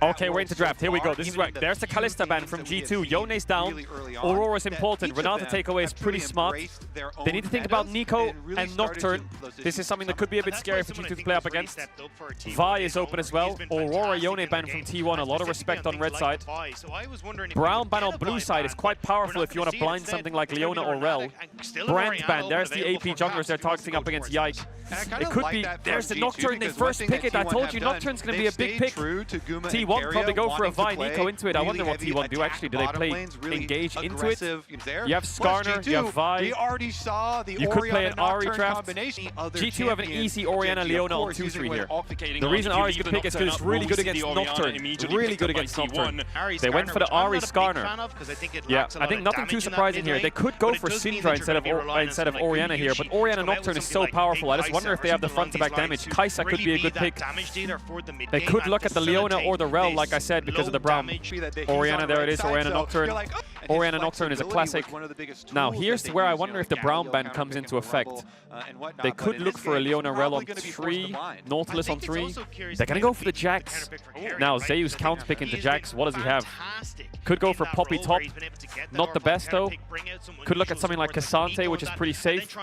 Okay, we're into draft. Here we go. This is right. There's the Kalista ban from G2. Yone's down. Aurora's important. Renata takeaway is pretty smart. They need to think about Nico and Nocturne. This is something that could be a bit scary for G2 to play up against. Vi is open as well. Aurora Yone ban from T1. A lot of respect on red side. Brown ban on blue side is quite powerful if you want to blind something like Leona or Rel. Brand ban. There's the AP junglers they're targeting up against Yike. It could be. There's the Nocturne. They first pick it. I told you Nocturne's going to be a big pick. T1 probably go for a Vi Nico into it. I wonder what T1 do actually. Do they play engage into it? You have Skarner, you have Vi. You could play an Ahri draft. G2 have an easy Orianna Leona on 2-3 here. The reason Ahri's good pick is because it's really good against Nocturne. Really good against Nocturne. They went for the Ahri Skarner. Yeah, I think nothing too surprising here. They could go for Syndra instead of Orianna here, but Orianna Nocturne is so powerful. I just wonder if they have the front-to-back damage. Kai'Sa could be a good pick. They could look at the Leona or the Rel, like I said, because of the Brown. Orianna, there it is, Orianna Nocturne. Orianna Nocturne is a classic. Now, here's where I wonder if the Brown ban comes into effect. They could look for a Leona Rel on 3, Nautilus on 3. They're going to go for the Jax. Now, Zeus counterpick into Jax. What does he have? Could go for Poppy top. Not the best, though. Could look at something like Cassante, which is pretty safe.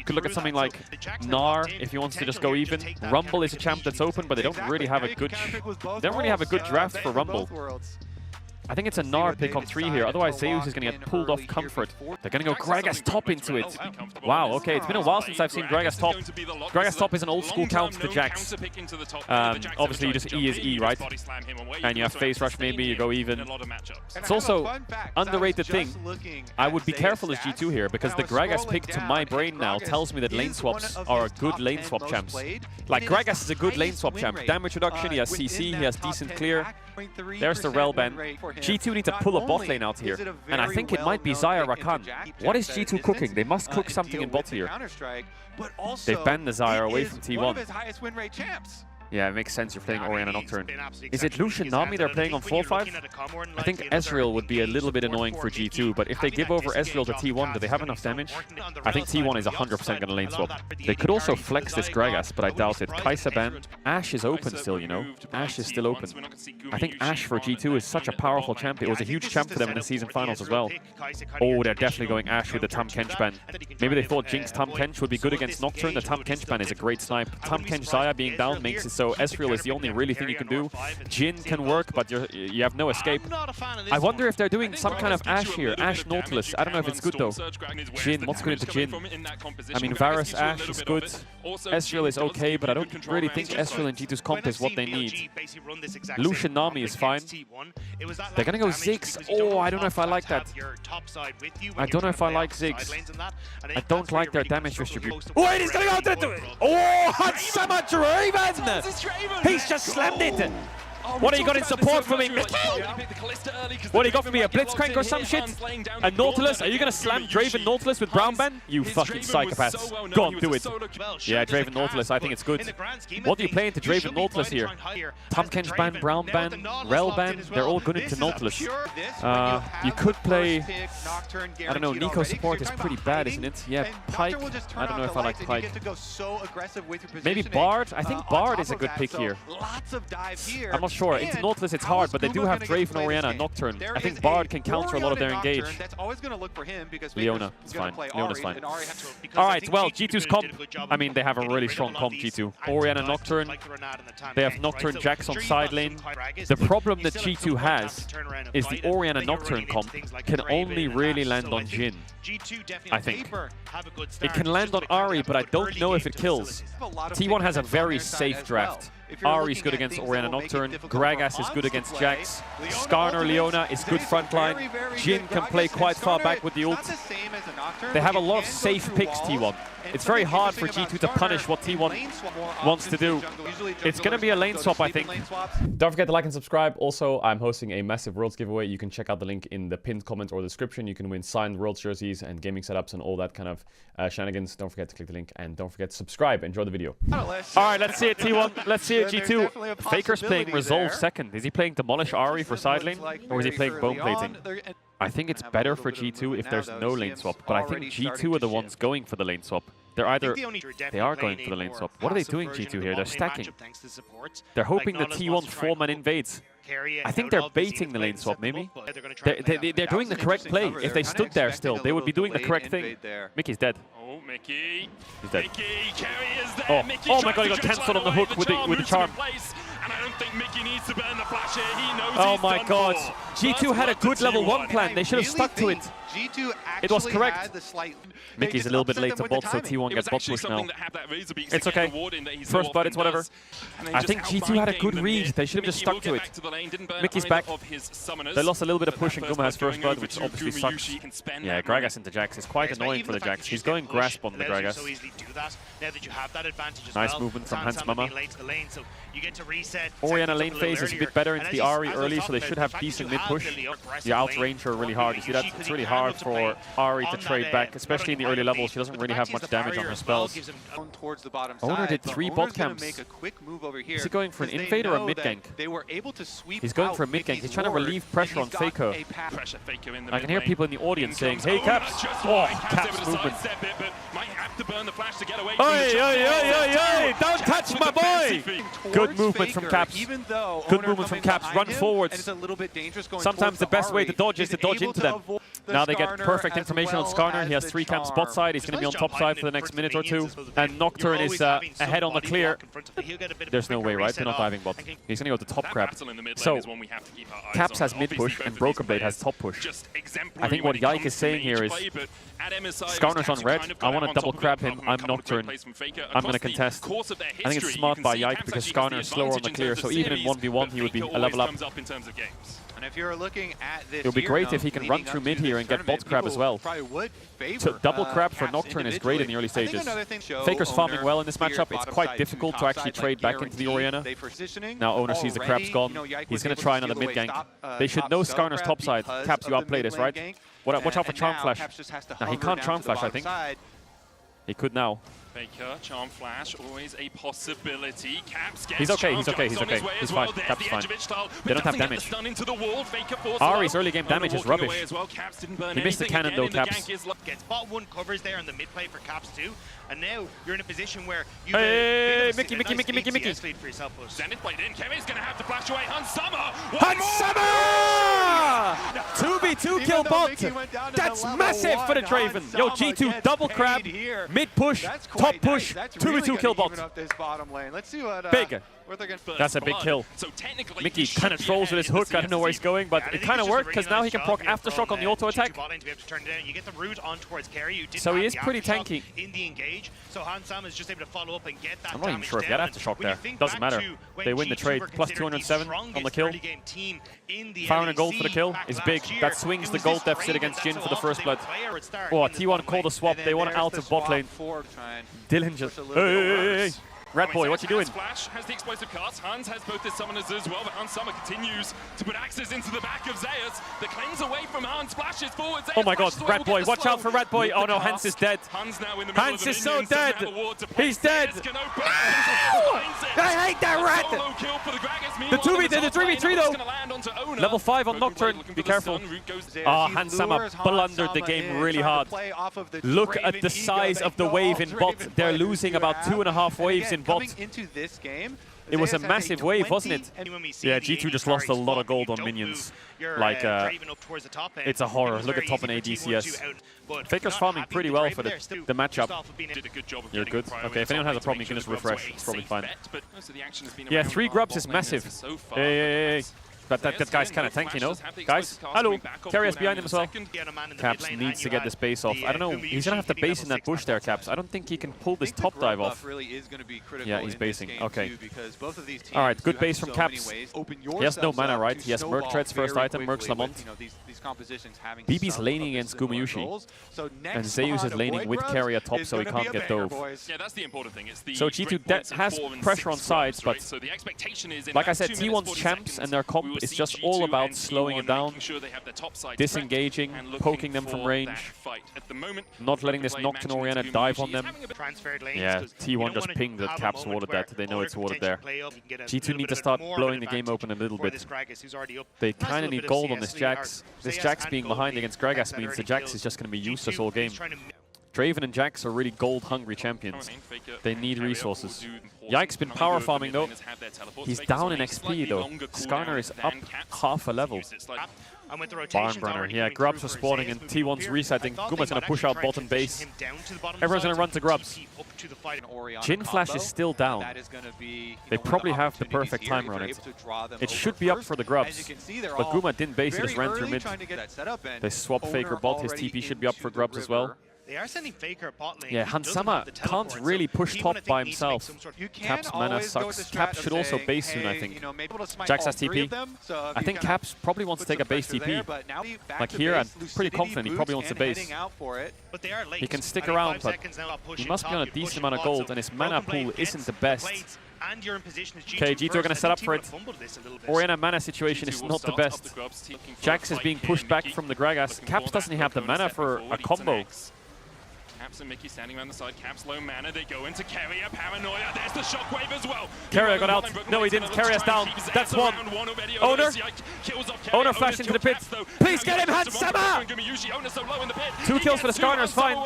Could look at something like Gnar if he wants to just go even. Rumble is a champ that's open, but they don't really have a good draft for Rumble. I think it's a Gnar pick on 3 here, otherwise Zeus is going to get pulled off comfort. They're going to go Gragas top into it. Wow, okay, it's been a while since I've seen Gragas top. Gragas top is an old school counter to Jax. Obviously, you just E is E, right? And you have face rush maybe, you go even. It's also underrated thing. I would be careful as G2 here, because the Gragas pick to my brain now tells me that lane swaps are good lane swap champs. Like, Gragas is a good lane swap champ. Damage reduction, he has CC, he has decent clear. There's the Rel ban. G2 need to pull a bot lane out here. And I think it might be Xayah Rakan. What is G2 cooking? They must cook something in bot here. They've banned the Xayah away from T1. Yeah, it makes sense. You're playing Orianna Nocturne. Is it Lucian Nami they're playing on 4-5? I think Ezreal would be a little bit annoying for G2, but if they give over Ezreal to T1, do they have enough damage? I think T1 is 100% going to lane swap. They could also flex this Gragas, but I doubt it. Kai'Sa ban. Ashe is open still, you know? Ashe is still open. I think Ashe for G2 is such a powerful champ. It was a huge champ for them in the season finals as well. Oh, they're definitely going Ashe with the Tahm Kench ban. Maybe they thought Jinx Tahm Kench would be good against Nocturne. The Tahm Kench ban is a great snipe. Tahm Kench Xayah being down makes it so Ezreal is the only really thing you can do. Jhin can work, but you have no escape. I wonder if they're doing some kind of Ashe here. Ashe Nautilus. I don't know if it's good though. Jhin, what's good into Jhin? I mean, Varus Ashe is good. Ezreal is okay, but I don't really think Ezreal and G2's comp is what they need. Lucian Nami is fine. They're gonna go Ziggs. Oh, I don't know if I like that. I don't know if I like Ziggs. I don't like their damage distribution. Wait, he's gonna go to it! Oh, that's so much Draven! He's just slammed it! What do you got in support for me? What do you got for me? A Blitzcrank or some shit? A Nautilus? Are you going to slam Draven Nautilus with Brown ban? You fucking psychopaths. Go on, do it. Yeah, Draven Nautilus, I think it's good. What do you play into Draven Nautilus here? Tahm Kench ban, Brown ban, Rel ban. They're all good into Nautilus. You could play... I don't know, Nico support is pretty bad, isn't it? Yeah, Pyke. I don't know if I like Pyke. Maybe Bard? I think Bard is a good pick here. I'm not sure. Into Nautilus it's hard, but they do have Draven, Orianna, and Nocturne. I think Bard can counter a lot of their engage. Leona, it's fine. Leona's fine. Alright, well, G2's comp, I mean, they have a really strong comp, G2. Orianna, Nocturne. They have Nocturne Jax on side lane. The problem that G2 has is the Orianna Nocturne comp can only really land on Jhin, I think. It can land on Ahri, but I don't know if it kills. T1 has a very safe draft. Ahri's good against Orianna Nocturne, Gragas is good against Jax, Skarner Leona is good frontline, Jhin can play quite far back with the ult. They have a lot of safe picks, T1. It's very hard for G2 to punish what T1 wants to do. It's going to be a lane swap, I think. Don't forget to like and subscribe. Also, I'm hosting a massive Worlds giveaway. You can check out the link in the pinned comment or description. You can win signed Worlds jerseys and gaming setups and all that kind of shenanigans. Don't forget to click the link and don't forget to subscribe. Enjoy the video. All right, let's see it, T1. Let's see it, G2. Faker's playing Resolve second. Is he playing Demolish Ahri for side lane? Or is he playing Bone Plating? I think it's better for G2 if there's no lane swap, but I think G2 are the ones going for the lane swap. They're either... They are going for the lane swap. What are they doing, G2 here? They're stacking. They're hoping the T1 4-man invades. I think they're baiting the lane swap, maybe. They're doing the correct play. If they stood there still, they would be doing the correct thing. Mickey's dead. Oh, Mickey. He's dead. Oh my god, he got cancelled on the hook with the charm. And I don't think Mickey needs to burn the flash here. He knows oh my god. G2 had a good level 1 plan. They should have stuck to it. It was correct. Mickey's a little bit late to bot, so T1 gets bot push now. It's okay. First blood, it's whatever. I think G2 had a good read. They should have just stuck to it. Mickey's back. They lost a little bit of push and Guma has first blood, which obviously sucks. Yeah, Gragas into Jax is quite annoying for the Jax. He's going grasp on the Gragas. Nice movement from Hans Mama. Orianna lane phase is a bit better into the Ahri early, so they should have decent mid push. The outrange her really hard. You see that? It's really hard for Ahri to trade back, especially in the early levels. She doesn't really have much damage on her spells. Owner did 3 bot camps. Is he going for an invade or a mid gank? He's going for a mid gank. He's trying to relieve pressure on Faker. I can hear people in the audience saying, "Hey, Caps!" Oh, Caps movement. Oi! Don't touch my boy! Good movement from Caps. Good movement from Caps. Run forwards. Sometimes the best way to dodge is to dodge into them. Now they get perfect information on Skarner. He has 3 camps bot side. He's going to be on top side for the next minute or 2. And Nocturne is ahead on the clear. There's no way, right? They're not diving bot. He's going to go to top crab. So, Caps has mid push and Broken Blade has top push. I think what Yike is saying here is, Skarner's on red. I want to double crab him. I'm Nocturne. I'm going to contest. I think it's smart by Yike because Skarner is slower on the clear. So even in 1v1, he would be a level up. And if you're looking at this, it would be great if he can run through mid here and get bot crab as well. So double crab for Nocturne is great in the early stages. Faker's farming well in this matchup. It's quite difficult to actually trade back into the Orianna. Now Owner sees the crab's gone. He's going to try another mid gank. They should know Skarner's top side. Caps, you outplay this, right? Watch out for Charm Flash. Now he can't Charm Flash, I think. He could now. Faker, Charm Flash, always a possibility. Caps he's okay, he's okay, he's okay. He's fine. Caps is fine. They don't have damage. Ahri's early game damage is rubbish. He missed the cannon though, Caps. Gets bot 1 covers there on the mid play for Caps too. And now you're in a position where you Hey, Mickey. Zenith played in. Kevin's gonna have to flash away. Hansama! 2v2 kill bot! That's massive for the Draven! Yo, G2 double crab, mid push, top push, 2v2 kill bot. Big. That's a big kill. Mickey kind of trolls with his hook. I don't know where he's going, but it kind of worked because now he can proc aftershock on the auto attack. So he is pretty tanky. I'm not even sure if he had aftershock there. Doesn't matter. They win the trade. Plus 207 on the kill. 500 gold for the kill is big. That swings the gold deficit against Jin for the first blood. Oh, T1 called a swap. They want out of bot lane. Dylan just... Hey. Rat Boy, what you doing? Flash has the explosive cast. Hans has both his summoners as well, but Hans Summer continues to put axes into the back of Zeus. The cleanse away from Hans, splashes forward. Zeus, oh my god, Rat Boy, watch out for Rat Boy. Oh no, Hans is dead. Hans is so dead. He's dead. I hate that rat. The 3v3 though. Level 5 on Nocturne, be careful. Oh, Hans Summer blundered the game really hard. Look at the size of the wave in bot. They're losing about 2.5 waves in bot. It was a massive wave, wasn't it? Yeah, G2 just lost a lot of gold on minions. Like, it's a horror. Look at top and ADCS. Faker's farming pretty well for the matchup. You're good? Okay, if anyone has a problem, you can just refresh. It's probably fine. Yeah, 3 grubs is massive. Hey. But that guy's kind of tanky, no? Guys, hello. Carry us behind him as well. Caps needs to get this base off. I don't know. He's going to have to base in that bush there, Caps. I don't think he can pull this top dive off. Yeah, he's basing. Okay. Alright, good base from Caps. He has no mana, right? He has Merc Tread's first item, Merc's Lamont. BB's laning against Gumayushi. And Zeus is laning with carry at top, so he can't get dove. So G2 has pressure on sides, but like I said, T1's champs and their comp is just all about slowing it down, disengaging, poking them from range, not letting this Nocturne Orianna dive on them. Yeah, T1 just pinged that Caps warded that. They know it's warded there. G2 need to start blowing the game open a little bit. They kind of need gold on this Jax. This Jax being behind against Gragas means the Jax is just going to be useless all game. Draven and Jax are really gold-hungry champions. They need resources. Yike's been power farming though. He's down in XP though. Skarner is up half a level. Barnburner, yeah, Grubs are spawning and T1's resetting. Guma's gonna push out bottom base. Everyone's gonna run to Grubs. Jhin Flash is still down. They probably have the perfect timer on it. It should be up for the Grubs, but Guma didn't base, he just ran through mid. They swap Faker bot, his TP should be up for Grubs as well. They are sending Faker bot lane. Yeah, Hansama can't really push top by himself. Caps mana sucks. Caps should also base soon, I think. Jax has TP. I think Caps probably wants to take a base TP. Like here, I'm pretty confident he probably wants to base. He can stick around, but he must be on a decent amount of gold, and his mana pool isn't the best. Okay, G2 are going to set up for it. Orianna mana situation is not the best. Jax is being pushed back from the Gragas. Caps doesn't have the mana for a combo. Caps and Mickey standing around the side. Caps low mana. They go into Carrier. Paranoia. There's the shockwave as well. Carrier got out. No, he didn't. Carrier's down. That's one. Owner. Owner flash into the pit. Please get him, Hansama! 2 kills for the Skarner is fine.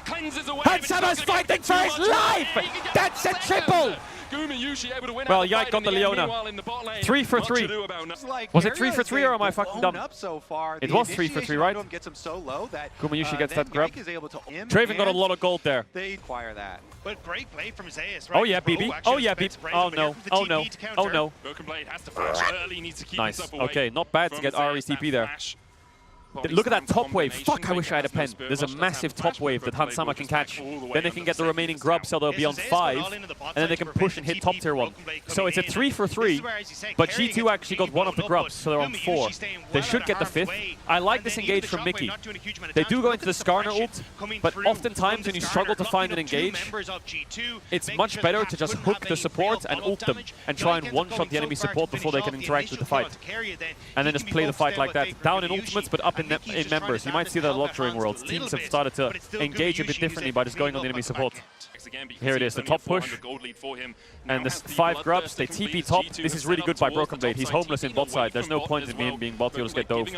Hansama's fighting for his life! That's a triple! Well, Yike got the Leona. 3 for 3. Was it 3 for 3 or am I fucking dumb? It was 3 for 3, right? Gumayushi gets that grab. Draven got a lot of gold there. But great play from Zeus, right? Oh yeah, BB. Oh yeah, BB. Oh no. Oh no. Oh no. Nice. Okay, not bad to get Ari's TP there. Look at that top wave. Fuck, I wish I had a pen. There's a massive top wave that Hansama can catch. Then they can get the remaining grub, so they'll be on 5. And then they can push and hit top tier 1. So it's a 3 for 3. But G2 actually got 1 of the grubs, so they're on 4. They should get the 5th. I like this engage from Mickey. They do go into the Skarner ult, but oftentimes when you struggle to find an engage, it's much better to just hook the support and ult them and try and one-shot the enemy support before they can interact with the fight. And then just play the fight like that. Down in ultimates, but up in members. You might see that a lot during Worlds. Teams have started to engage a bit differently by just going on the enemy support. Here it is, the top push. And the 5 grubs, they TP top. This is really good by Broken Blade. He's homeless in bot side. There's no point in him being bot, he'll just get dove.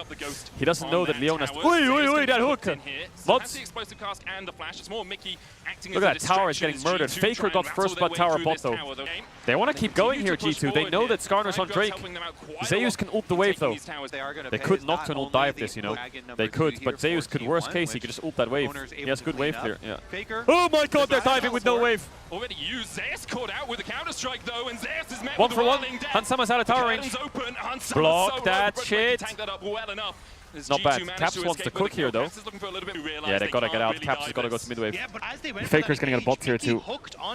He doesn't know that Leona's... Oi, that hook! Bots. Look at that, tower is getting murdered. Faker got first blood tower bot though. They want to keep going here, G2. They know that Skarner's on Drake. Zeus can ult the wave though. They could Nocturne ult dive this, you know. They could, but Zeus could, worst case, he could just ult that wave. He has good wave clear, yeah. Oh my god, they're diving with no wave! Already used. Zeus caught out with a counter strike though, and Zeus is met 1 for 1. Hansama's out of tower range. Block that shit! Not bad. Caps wants to cook here though. Yeah, they gotta get out. Caps has gotta go to midwave. Faker's gonna get a bot tier 2.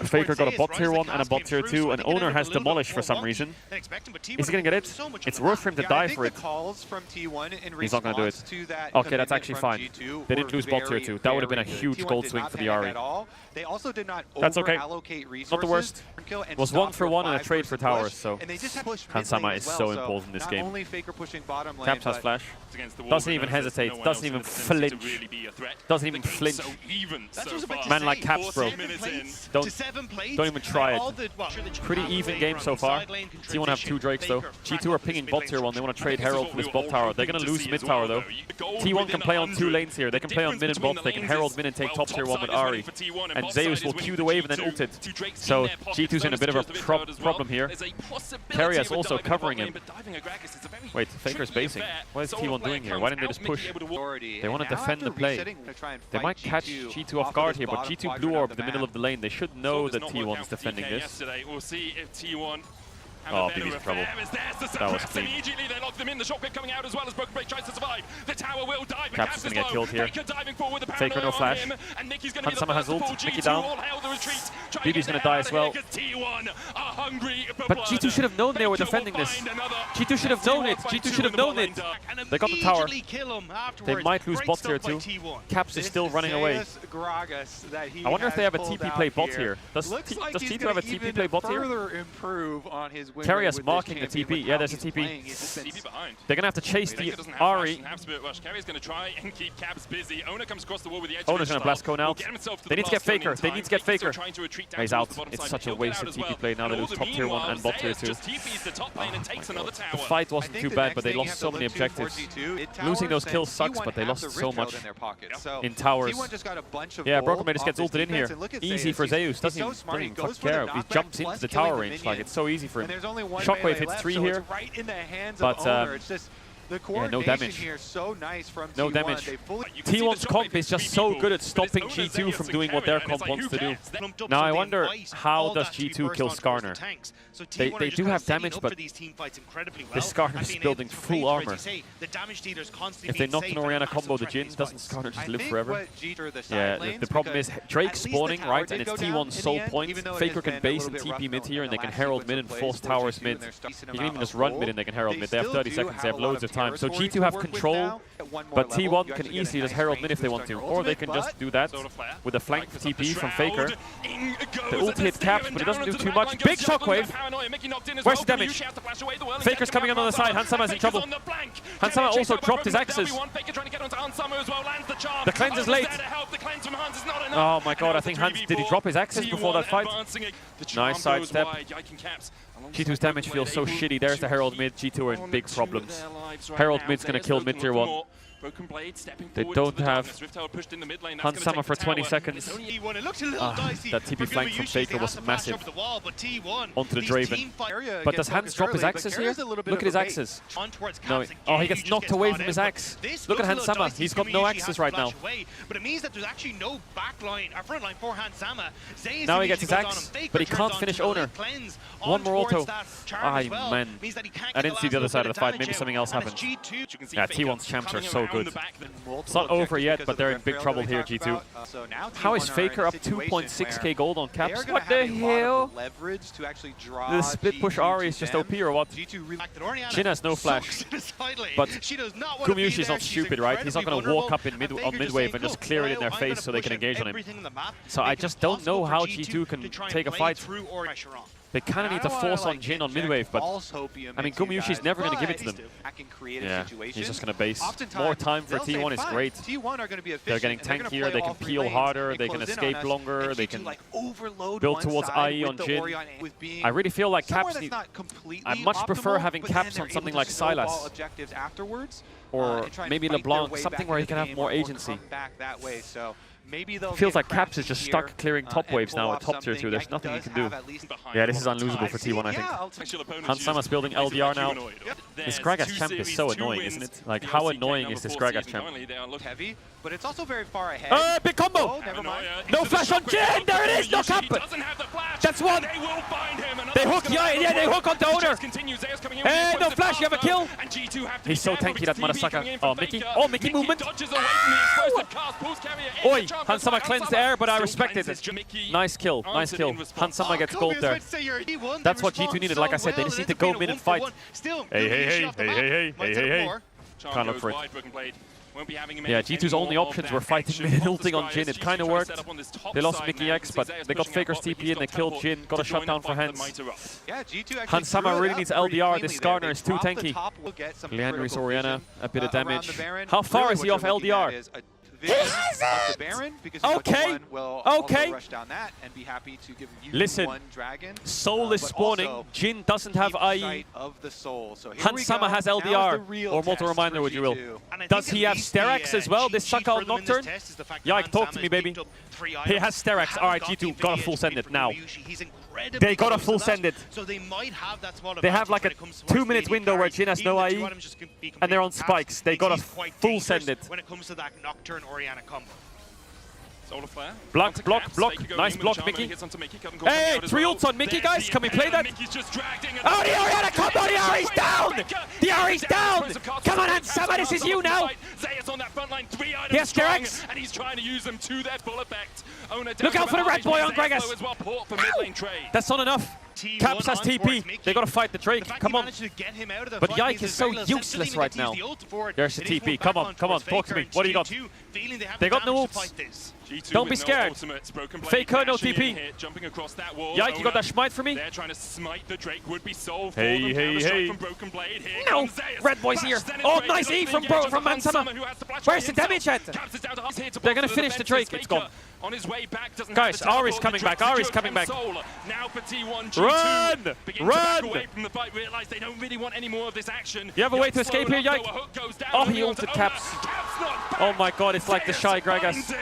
Faker got a bot tier 1 and a bot tier 2, and Owner has Demolish for some reason. Is he gonna get it? It's worth for him to die for it. He's not gonna do it. Okay, that's actually fine. They didn't lose bot tier 2. That would have been a huge gold swing for the Ahri. That's okay. Not the worst. It was 1 for 1 and a trade for towers, so Hansama is so important in this game. Caps has flash. Doesn't even hesitate, doesn't even flinch. Doesn't even flinch. Man like Caps, bro. Don't even try it. Pretty even game so far. T1 have 2 Drakes though. G2 are pinging bot tier 1. They want to trade Herald for this bot tower. They're going to lose mid tower though. T1 can play on 2 lanes here. They can play on mid and bot. They can Herald mid and take top tier 1 with Ahri. And Zeus will Q the wave and then ult it. So G2's in a bit of a problem here. Carrier's also covering him. Wait, Faker's basing. What is T1 doing here? Why didn't they just push? They want to defend the play. They might catch G2 off guard here, but G2 blue orb in the middle of the lane. They should know that T1's defending this. We'll see if T1 Oh, BB's in trouble. That was clean. Immediately they lock them in. The shockwave coming out as well as Broken Blade tries to survive. The tower will dive. Caps is going to get killed here. Faker no flash. Hansama has ult. Mickey down. BB's going to die as well. But G2 should have known they were defending this. G2 should have known it. G2 should have known it. They got the tower. They might lose bot tier 2. Caps is still running away. I wonder if they have a TP play bot here. Does T2 have a TP play bot here? Further improve on his Carrier's marking the TP. Yeah, there's a TP. They're gonna have to chase the Ahri. Carrier's gonna try and keep Cabs busy. Owner comes across the wall with the edge. Owner's gonna blast Cone out. They need to get Faker. They need to get Faker. He's out. It's such a wasted TP play. Now they lose top tier 1 and bot tier 2. The fight wasn't too bad, but they lost so many objectives. Losing those kills sucks, but they lost so much in towers. Yeah, Broken just gets ulted in here. Easy for Zeus. Doesn't even fucking care. He jumps into the tower range. Like, it's so easy for him. Shockwave hits 3 here, but yeah, no damage. No damage. T1's comp is just so good at stopping G2 from doing what their comp wants to do. Now I wonder, how does G2 kill Skarner? They do have damage, but this Skarner is building full armor. If they knock an Orianna combo the Jhin, doesn't Skarner just live forever? Yeah, the problem is Drake spawning, right, and it's T1's sole point. Faker can base and TP mid here, and they can herald mid and force towers mid. You can even just run mid and they can herald mid. They have 30 seconds, they have loads of time. So G2 have control, but T1 can easily just herald mid if they want to. Or they can just do that with a flank TP from Faker. The ult hit caps, but it doesn't do too much. Big shockwave! Where's the damage? Faker's coming on the other side. Hansama's in trouble. Hansama also dropped his axes. The cleanse is late. Oh my god, I think Hans, did he drop his axes before that fight? Nice sidestep. G2's damage feels so shitty. There's the Herald mid. G2 are in big problems. Herald mid's gonna kill mid tier 1. They don't have Hansama for 20 seconds. That TP flank from Faker was massive. Onto the Draven. But does Hans drop his axes here? Look at his axes. No. Oh, he gets knocked away from his axe. Look at Hansama. He's got no axes right now. But it means that there's actually no backline or front line for Hansama. Now he gets his axe, but he can't finish Owner. One more auto. Ah, man. I didn't see the other side of the fight. Maybe something else happened. Yeah, T1's champs are so good. It's not over yet, but they're in big trouble here, G2. How is Faker up 2.6k gold on caps? What the hell? The split push Ahri is just OP or what? Jhin has no flash. But Gumayusi's not stupid, right? He's not going to walk up in on mid wave and just clear it in their face so they can engage on him. So I just don't know how G2 can take a fight. They kind of need to force on Jhin on mid wave, but I mean, Gumayusi's never going to give it to them. Yeah, he's just going to base. More time for T1 is great. They're getting tankier, they can peel harder, they can escape longer, they can build towards IE on Jhin. I really feel like caps need... I much prefer having caps on something like Sylas. Or maybe LeBlanc, something where he can have more agency. Feels like Caps is just stuck clearing top waves now at top tier 2. There's nothing he can do. Yeah, this is unlosable for T1, I think. Hansama's building LDR now. This Gragas champ is so annoying, isn't it? Like, how annoying is this Gragas champ? But it's also very far ahead. Big combo! No flash on Jhin! There it is! No cap! That's one! They hook, yeah, they hook on the Owner! Hey, no flash, you have a kill! He's so tanky, that Murasaka. Oh, Mickey. Oh, Mickey movement! Oi! Hansama cleansed the air, but I respected it. Nice kill, nice kill. Hansama gets gold there. That's what G2 needed, like I said, they just need to go mid and fight. Hey. Can't look for it. Yeah, G2's only options were fighting mid and ulting on Jhin. It kind of worked. They lost Mickey X, but they got Faker's TP and they killed Jhin. Got a shutdown for Hans. Hansama really needs LDR. This Skarner is too tanky. Leandry's Orianna, a bit of damage. How far is he off LDR? Okay. Listen, Soul is spawning. Jhin doesn't have IE. Hansama has LDR. Or Mortal Reminder, would you will. Does he have Sterax as well? This Suckle Nocturne? Yike, talk to me, baby. He has Sterax. Alright, G2, gotta full send it now. They gotta full send it. They have like a 2-minute window where Jhin has no IE, and they're on spikes. They gotta full send it. When it comes to that Nocturne Orianna combo. Block. Nice block, Mickey. Hey, 3 ults on Mickey, guys. Can we play that? Oh, the Orianna combo! The Ahri's down! The Ahri's down! Come on, Sama, this is you now! Zeus on that front line, 3 items Yes, strong, Gerex. and he's trying to use them to their full effect. Look out for the red boy on Gregas! As well, port for mid lane trade. That's not enough. Caps has TP. They gotta fight the Drake. Come on. But Yike is so useless right now. There's the TP. Come on, come on. Talk to me. What do you got? They got no ults. Don't be scared. Faker, no TP. Yike, you got that smite for me? They're trying to smite the Drake. Would be solved. Hey, hey, hey. No! Red boy's here. Oh, nice E from Mansama. Where's the damage at? They're gonna finish the Drake. It's gone. On his way back, guys, Ari's coming back. Ari's coming back. Now for T1, G2 Run! begin to back away from the fight, realize they don't really want any more of this action. You have a way to escape here, Yike? Oh, he ulted Caps. Oh my god, it's like the shy Gragas.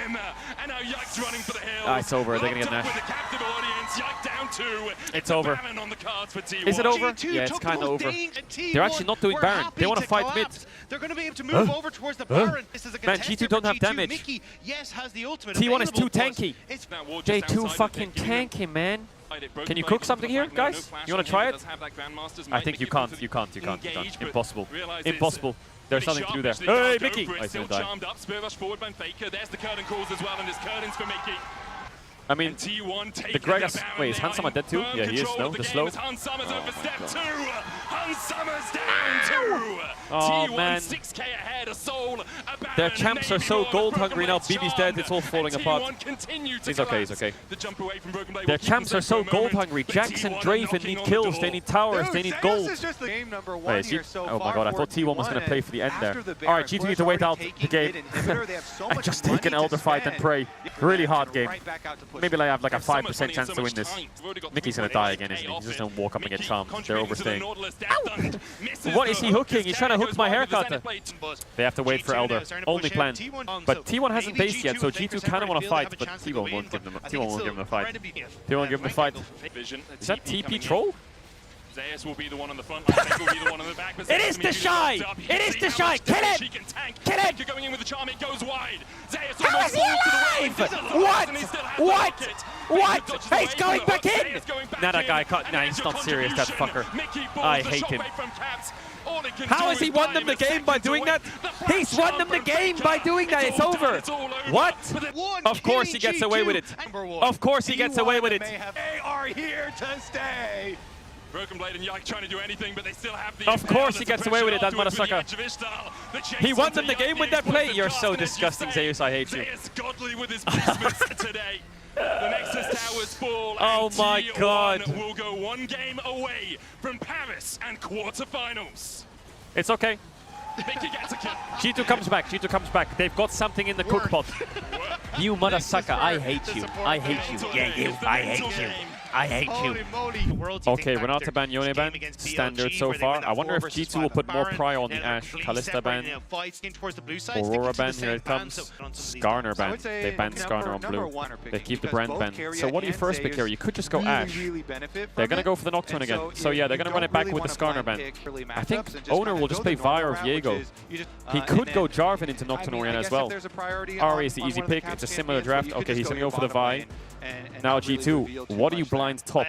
And now Yike's running for the hill. Ah, it's over. They're gonna get Nash. With a captive audience, Yike down 2. It's over. On the cards for T1. Is it over? Yeah, it's kind of over. They're actually not doing Baron. They want to fight mid. They're going to be able to move over towards the Baron. This is a Man, G2 don't have damage. Mickey, yes, has the ultimate T1 is too available, tanky. It's J2 fucking tanky, man. Can you cook something here, guys? You want to try it? I think you can't. You can't. Impossible. Impossible. There's something to do there. Hey, Mickey! I still die. There's the curtain calls as well, and there's curtains for Mickey. I mean, the Gragas. Wait, is Hansama dead too? Yeah, he is. No, the slow. Oh man. Their champs are so gold hungry now. BB's dead. It's all falling apart. He's okay. He's okay. Their champs are so gold hungry. Jax and Draven need kills. They need towers. They need gold. Wait, is he? Oh my god! I thought T1 was gonna play for the end there. All right, G2 need to wait out the game and just take an Elder fight and pray. Really hard game. Maybe I have like a 5% chance to win this. Mickey's gonna die again, isn't he? He's just gonna walk up and get charmed. They're overstaying. Ow! What is he hooking? He's trying to hook my haircut. They have to wait for Elder. Only plan. But T1 hasn't based yet, so G2 kind of want to fight, but T1 won't give them. T1 won't give them a fight. T1 won't give them a fight. Is that TP troll? Zeus will be the one on the front line. Will be the one on the back. It is the shy! It is the shy! Kill him! Kill him! Going in with the charm, it goes wide. Zeus how is he alive? What? What? He's going back in! Nah, that guy cut. Nah, he's not serious, that fucker. I hate him. How has he won them the game by doing that? He's won them the game by doing that. It's over. What? Of course he gets away with it. Of course he gets away with it. They are here to stay. Broken Blade and Yike trying to do anything, but they still have the... Of course he gets away with it, that motherfucker. He won them the game with that play. You're so disgusting, Zeus. I hate you. Godly with his placements today. The Nexus Towers fall. Oh my god. We'll go 1 game away from Paris and quarterfinals. It's okay. Mickey gets a kill. G2 comes back. G2 comes back. They've got something in the cook pot. You mother sucker. I hate you. I hate you. Yeah, you. I hate you. I hate you. Okay, Renata ban, Yone ban, standard so far. I wonder if G2 will put more prio on the Ashe. Kalista ban, Aurora ban, here it comes. Skarner ban, they banned Skarner on blue. They keep the Brand ban. So what do you first pick here? You could just go Ashe. They're going to go for the Nocturne again. So yeah, they're going to run it back with the Skarner ban. I think Owner will just play Vire or Viego. He could go Jarvan into Nocturne Orianna as well. Ari is the easy pick. It's a similar draft. Okay, he's going to go for the Vi. Now G2, what do you blind top?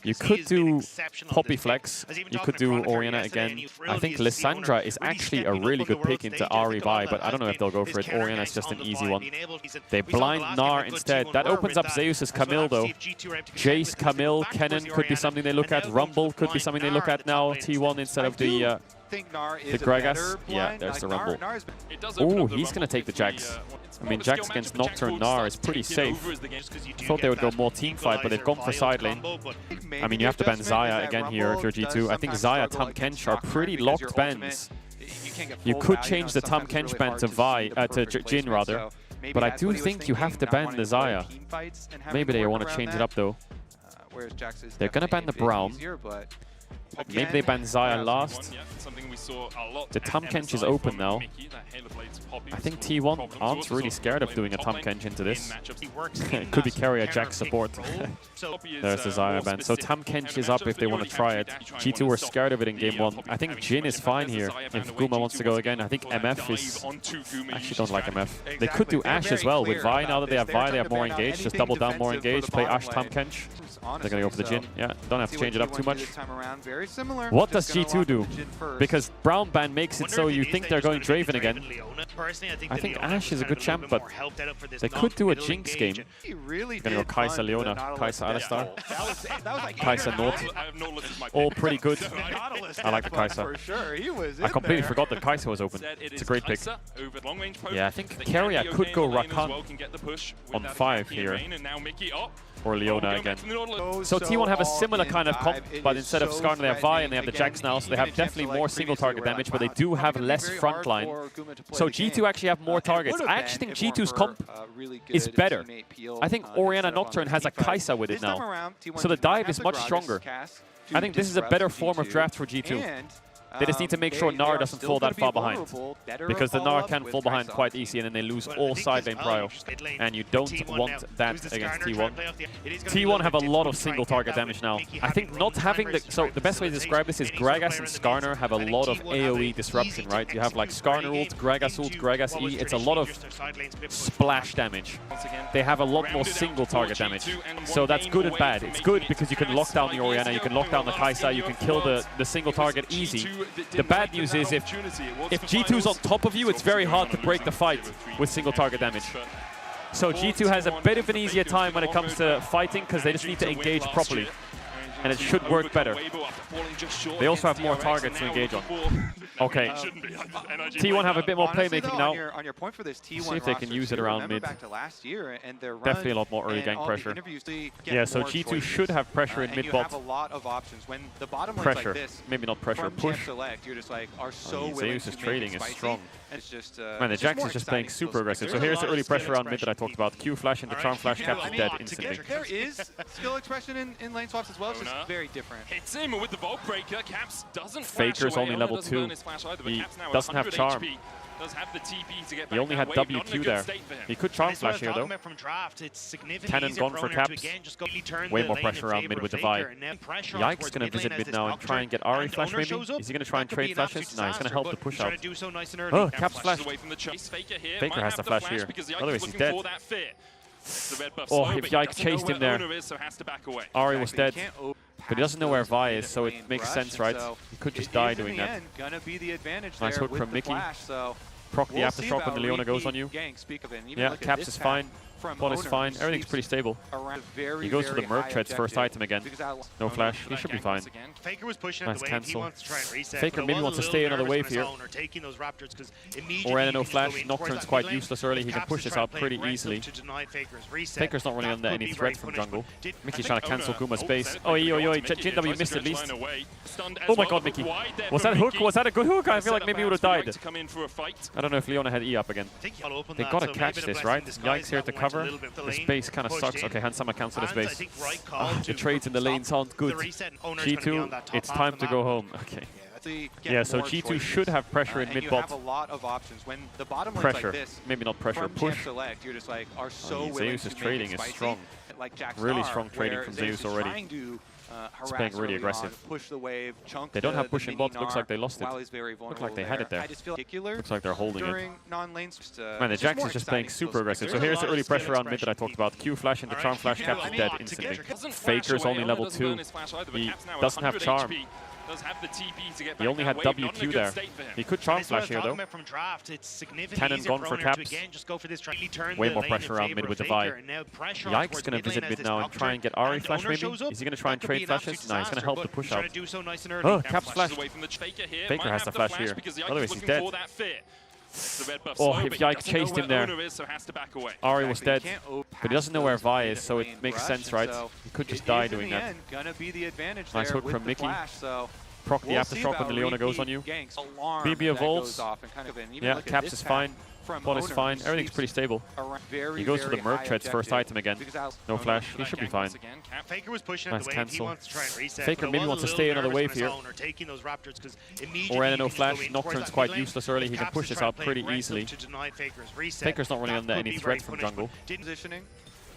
You could do Poppy Flex, you could do Orianna again. I think Lissandra is actually a really good pick into Ari Vi, but I don't know if they'll go for it. Orianna is just an easy one. They blind Gnar instead. That opens up Zeus's Camille though. Jace, Camille, Kennen could be something they look at. Rumble could be something they look at now. T1 instead of the Gragas. Yeah, there's the Rumble. Oh, he's going to take the Jax. I mean, Jax against Nocturne Gnar is pretty safe. Thought they would go more team fight, but they've gone for side lane. I mean, you have to ban Xayah again here if you're G2. I think Xayah, Tahm Kench are pretty locked bans. You could change the Tahm Kench ban to Jhin rather, but I do think you have to ban the Xayah. Maybe they want to change it up though. They're going to ban the Braum. Maybe they ban Xayah last. The Tahm Kench is open now. I think T1 aren't really scared of doing a Tahm Kench into this. It could be carrier Jax support. There's the Xayah ban. So Tahm Kench is up if they want to try it. G2 were scared of it in game 1. I think Jhin is fine here if Guma wants to go again. I think MF is... I actually don't like MF. They could do Ashe as well. With Vi, now that they have Vi, they have more engaged. Just double down more engaged, play Ashe Tahm Kench. They're gonna go for the Jin. Yeah, don't have to change it up too much. Very similar. What does G2 do? Because Brown Band makes it so you think they're going Draven again. I think Ashe is a good champ, but they could do a Jinx game. They're gonna go Kai'Sa Leona, Kai'Sa Alistar, Kai'Sa Nord. All pretty good. I like the Kai'Sa. I completely forgot that Kai'Sa was open. It's a great pick. Yeah, I think Keria could go Rakan on 5 here. Or Leona again. So T1 have a similar kind of comp, but instead of Skarner they have Vi and they have the Jax now, so they have definitely more single target damage, but they do have less frontline. So G2 actually have more targets. I actually think G2's comp is better. I think Orianna Nocturne has a Kai'Sa with it now. So the dive is much stronger. I think this is a better form of draft for G2. They just need to make sure Gnar doesn't fall that far behind. Because the Gnar can fall behind quite easy and then they lose all side lane prio. And you don't want that against T1. T1 have a lot of single target damage now. I think not having the... So the best way to describe this is Gragas and Skarner have a lot of AoE disruption, right? You have like Skarner ult, Gragas E. It's a lot of splash damage. They have a lot more single target damage. So that's good and bad. It's good because you can lock down the Orianna, you can lock down the Kai'Sa, you can kill the single target easy. The bad news is if G2's on top of you, it's very hard to break the fight with single target damage. So G2 has a bit of an easier time when it comes to fighting because they just need to engage properly. And it should work better. They also have more targets to engage on. Okay. T1 have a bit more playmaking now. See if they can use it around mid. Definitely a lot more early gank pressure. Yeah, so G2 should have pressure in mid bot. Pressure. Maybe not pressure. Push. Zeus' trading is strong. Man, the Jax is just playing super aggressive. So here's the early pressure around mid that I talked about. Q flash into charm flash, Caps is dead instantly. There is skill expression in lane swaps as well. It's just very different. Hits him with the Vault Breaker. Caps doesn't Faker's only level 2. He doesn't have charm. He only had WQ there. He could charm flash here though. Cannon gone for Caps. Way more pressure around mid with the Vi. Yike's gonna visit mid now and try and get Ahri flash maybe. Is he gonna try and trade flashes? No, he's gonna help the push out. Oh, Caps flash. Faker has the flash here. Otherwise he's dead. Oh, if Yike chased him there. Ahri was dead. But he doesn't know where Vi is, so it makes sense, right? He could just die doing that. Nice hook from Mickey. Proc the aftershock when the Leona goes on you. Yeah, Caps is fine. Bot is fine. Everything's pretty stable. He goes for the Merc Treads first item again. No flash. He should be fine. Nice cancel. Faker maybe wants to stay another wave here. Orianna no flash. Nocturne's quite useless early. He can push this out pretty easily. Faker's not really under any threat from jungle. Mickey's trying to cancel Guma's base. Oh, Jin W missed at least. Oh my god, Mickey. Was that a hook? Was that a good hook? I feel like maybe he would have died. I don't know if Leona had E up again. They gotta catch this, right? Yike's here to cover. This base kind of sucks. Okay, Hansama cancelled his base. Oh, the trades in the lane sound good. G2, it's time to go home. Okay. Yeah, so G2 should have pressure in mid bot. Pressure. Maybe not pressure. Push. Zeus' trading is strong. Really strong trading from Zeus already. It's playing really aggressive. They don't have push in bot. Looks like they lost it. Looks like they had it there. Looks like they're holding it. Man, the Jax is just playing super aggressive. So here's the early pressure around mid that I talked about. Q flash into charm flash, Caps is dead instantly. Faker's only level 2. He doesn't have charm. He only had WQ there. He could charm flash here though. Cannon gone for Caps. Way more pressure around mid with the Vi. Yike's gonna visit mid now and try and get Ahri flash maybe. Is he gonna try and trade flashes? No, he's gonna help the push out. Oh, Caps flash. Faker has the flash here. Otherwise he's dead. Oh, if Yike chased him there. Ahri was dead. But he doesn't know where Vi is, so it makes sense, right? He could just die doing that. Nice hook from Mickey. Proc the aftershock when the Leona goes on you. BB evolves. Yeah, Caps is fine. Bot is fine. Everything's pretty stable. He goes for the Merc Treads first item again. No flash. He should be fine. Nice cancel. Faker maybe wants to stay another wave here. Orianna no flash. Nocturne's quite useless early. He can push this out pretty easily. Faker's not really under any threat from jungle.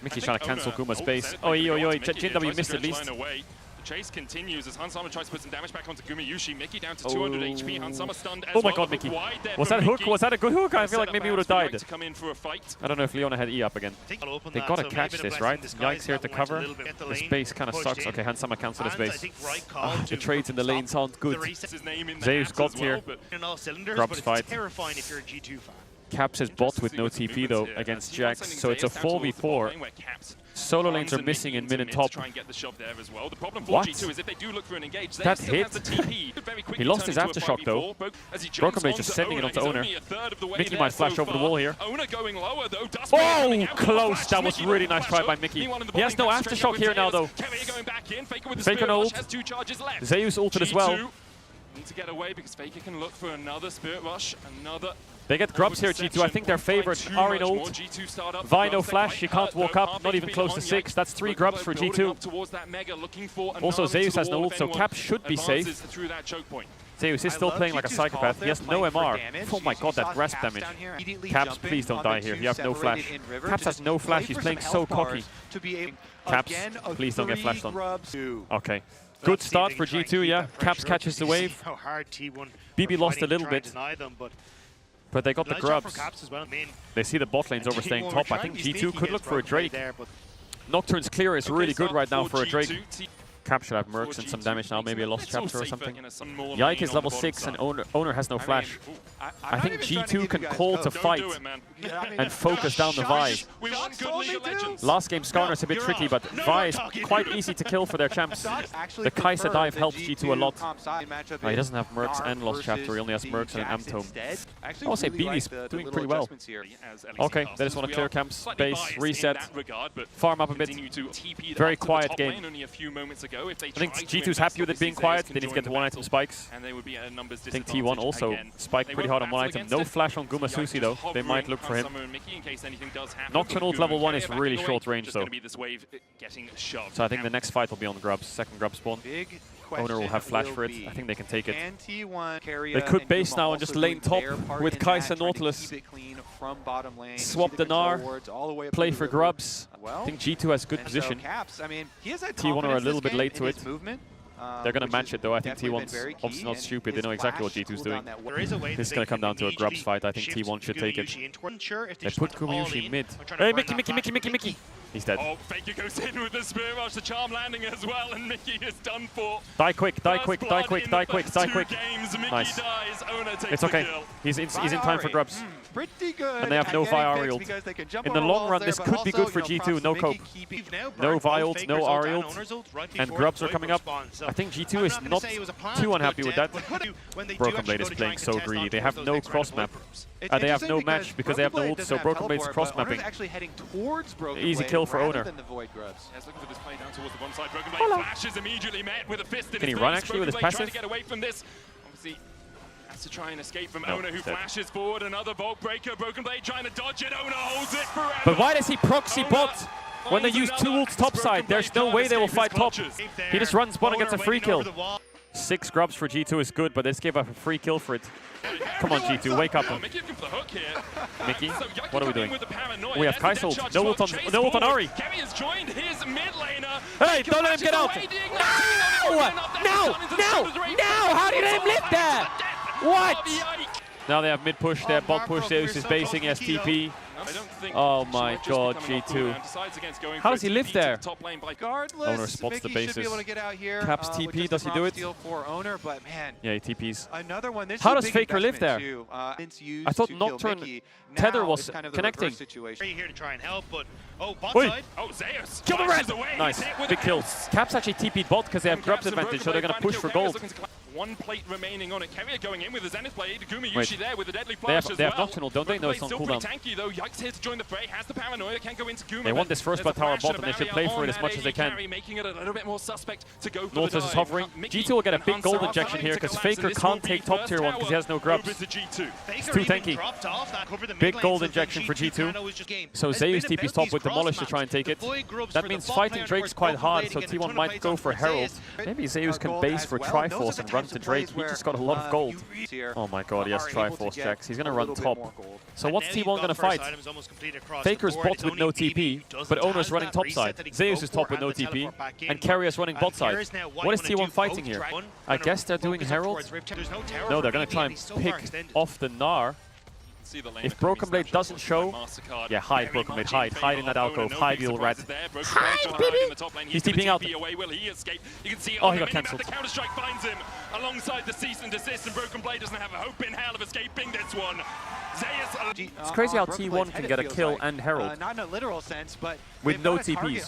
Mickey's trying to cancel Guma's base. Oh, Jin W missed at least. chase continues as Hansama tries to put some damage back onto Gumayushi. Mickey down to 200 HP. Hansama stunned as oh my well. god, Mickey. Was that a hook? Was that a good hook? I feel like maybe he would have died. To come in for a fight. I don't know if Leona had E up again. They gotta catch this, right? Yikes here to cover. This base kind of sucks. Okay, Hansama cancels his base. The trades in the lane sound good. Zeus got here. Grubs fight. Caps his bot with no TP though against Jax, so it's a 4v4. Solo lanes are missing in mid and top. What? That hit? He lost his aftershock though. Broken Blade just sending it onto Owner. Mickey might flash over the wall here. Oh, close! That was really nice try by Mickey. He has no aftershock here now though. Faker no ult. Zeus ulted as well. Need to get away because Faker can look for another Spirit Rush, another... They get grubs here, G2. I think they're favored. Ari no ult. Vi no flash. She can't walk up. Not even close to 6. That's 3 grubs for G2. Also, Zeus has no ult, so Cap should be safe. Zeus is still playing like a psychopath. He has no MR. Oh my god, that grasp damage. Caps, please don't die here. You have no flash. Caps has no flash. He's playing so cocky. Caps, please don't get flashed on. Okay. Good start for G2, yeah. Caps catches the wave. BB lost a little bit, but they got the grubs. They see the bot lanes overstaying top. I think G2 could look for a Drake. Nocturne's clear is really good right now for a Drake. Cap should have mercs and some damage now, maybe a lost chapter or something. Yike is level 6 and Owner has no flash. I think G2 can call to fight and focus down the Vi. Last game Skarner's a bit tricky, but Vi is quite easy to kill for their champs. The Kai'Sa dive helps G2 a lot. Oh, he doesn't have mercs and lost chapter, he only has mercs and an Amtome. I would say BB's doing pretty well. Okay, they just want to clear camps, base, reset, farm up a bit. Very quiet game. I think G2's happy with it being quiet. They need to get the 1-item spikes. I think T1 also spiked pretty hard on 1 item. No flash on Gumasusi though. They might look for him. Nocturne ult level 1 is really short range though. So I think the next fight will be on grubs. Second grub spawn. Owner will have flash for it. I think they can take it. They could base now and just lane top with Kai'Sa Nautilus. Swap the Gnar, play for grubs. I think G2 has good position. T1 are a little bit late to it. They're going to match it though. I think T1's obviously not stupid. They know exactly what G2's doing. This is going to come down to a grubs fight. I think T1 should take it. They put Gumayushi mid. Hey, Mickey! He's dead. Oh, Faker goes in with the Spirit Rush, the charm landing as well, and Mickey is done for. Die quick. Nice. It's okay. He's in time for grubs. And they have no Vi Ari ult. In the long run, this could be good for G2. No cope. No Vi ult, no Ari ult. And grubs are coming up. I think G2 is not too unhappy with that. Broken Blade is playing so greedy. They have no cross map. They have no match because they have no ult, so Broken Blade's cross mapping. Easy kill for Owner. Can he run actually with his passive? Has to try and escape from Owner, who flashes forward. Another Bolt Breaker. Broken Blade trying to dodge it. Owner holds it forever. But why does he proxy bot? When they use 2 ults topside, there's no way they will fight top. He just runs bot and gets a free kill. 6 grubs for G2 is good, but they just gave up a free kill for it. Come on, G2, wake up. Mickey, what are we doing? We have Kai'Sa ult. No ult on Ari. Hey, don't let him get out! No! How did he live there? What? Now they have mid push, they have bot push, Zeus is basing, he has TP. Oh my god, G2. How does he live there? Owner spots the bases. Caps TP, does he do it? Yeah, he TPs. How does Faker live there? I thought Nocturne Tether was connecting. Wait! Kill the red! Nice, big kill. Caps actually TP'd bot because they have grubs advantage, so they're gonna push for gold. 1 plate remaining on it. Carrier going in with the Zenith blade. Gumayushi there with the deadly flash they have Nocturnal, don't they? No, it's on cooldown. Tanky though. Yikes here to join the fray. Has the paranoia. Can't go into Guma. They want this first blood tower bot and they should play for it as much as they can. Making it a little bit more suspect to go for Nautilus is hovering. G2 will get a big gold injection here because Faker can't take top tier 1 because he has no grubs. It's too tanky. Big gold injection for G2. So Zeus TP's top with Demolish to try and take it. That means fighting Drake's quite hard, so T1 might go for Herald. Maybe Zeus can base for Triforce and run to Drake. He just got a lot of gold. Oh my god, he has Triforce checks. He's going to run top. So what's T1 going to fight? Faker's bot with no TP, but Owner's running top side. Zeus is top with no TP, and Carrier's running bot side. What is T1 fighting here? I guess they're doing Herald? No, they're going to try and pick off the Gnar. If Broken Blade doesn't show, yeah, hide Broken Blade, hide in that alcove, hide Eel Rat. Hide, baby! He's TPing out. Oh, he got cancelled. The Counter-Strike finds him alongside the cease and desist, and Broken Blade doesn't have a hope in hell of escaping this one. It's crazy how T1 can get a kill and Herald not in a literal sense, but with no TPs.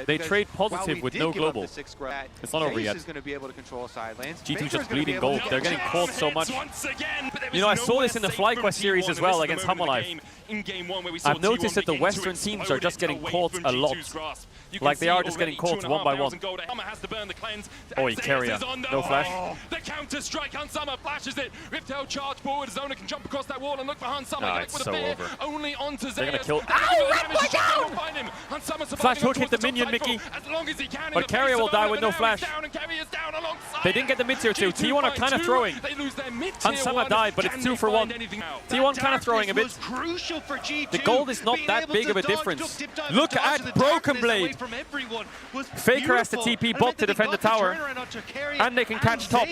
They trade positive with no global. It's not over yet. G2 just bleeding gold. They're getting caught so much. You know, I saw this in the FlyQuest series as well against Hamalive. I've noticed that the Western teams are just getting caught a lot. Like they are just getting caught one by one. Oh, Carrier. No flash. The counter strike on Summer flashes it. Riptail charge forward. Zona can jump across that wall and look for Han Summer. It's so over. Only onto They're gonna Zeus. kill. Flash hook hit the minion, Mickey. But Carrier will die with no flash. They didn't get the mid tier 2. T1 are kind of throwing. Han Summer died, but it's 2 for 1. T1 kind of throwing a bit. The gold is not that big of a difference. Look at Broken Blade. Faker has the TP bot to defend the tower, and they can catch top.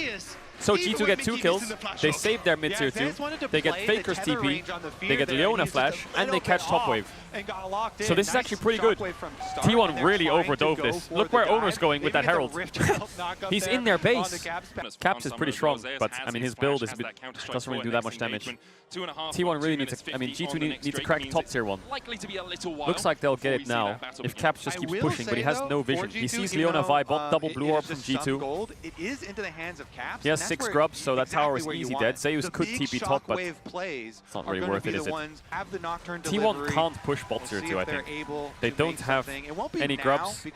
So G2 get 2 kills, they save their mid tier 2, they get Faker's TP, they get Leona flash, and they catch top wave. So this is actually pretty good. T1 really overdove this. Look where Owner's going with that Herald. He's in their base. Caps is pretty strong, but I mean his build is a bit, doesn't really do that much damage. T1 really needs to, I mean G2 needs to crack top tier 1. Looks like they'll get it now, if Caps just keeps pushing, but he has no vision. He sees Leona vibe bot, double blue orb from G2. He has 6 grubs, so that tower is easy dead. Zeus could TP top, but it's not really worth it, is it? T1 can't push bot tier 2, I think. They don't have any grubs. I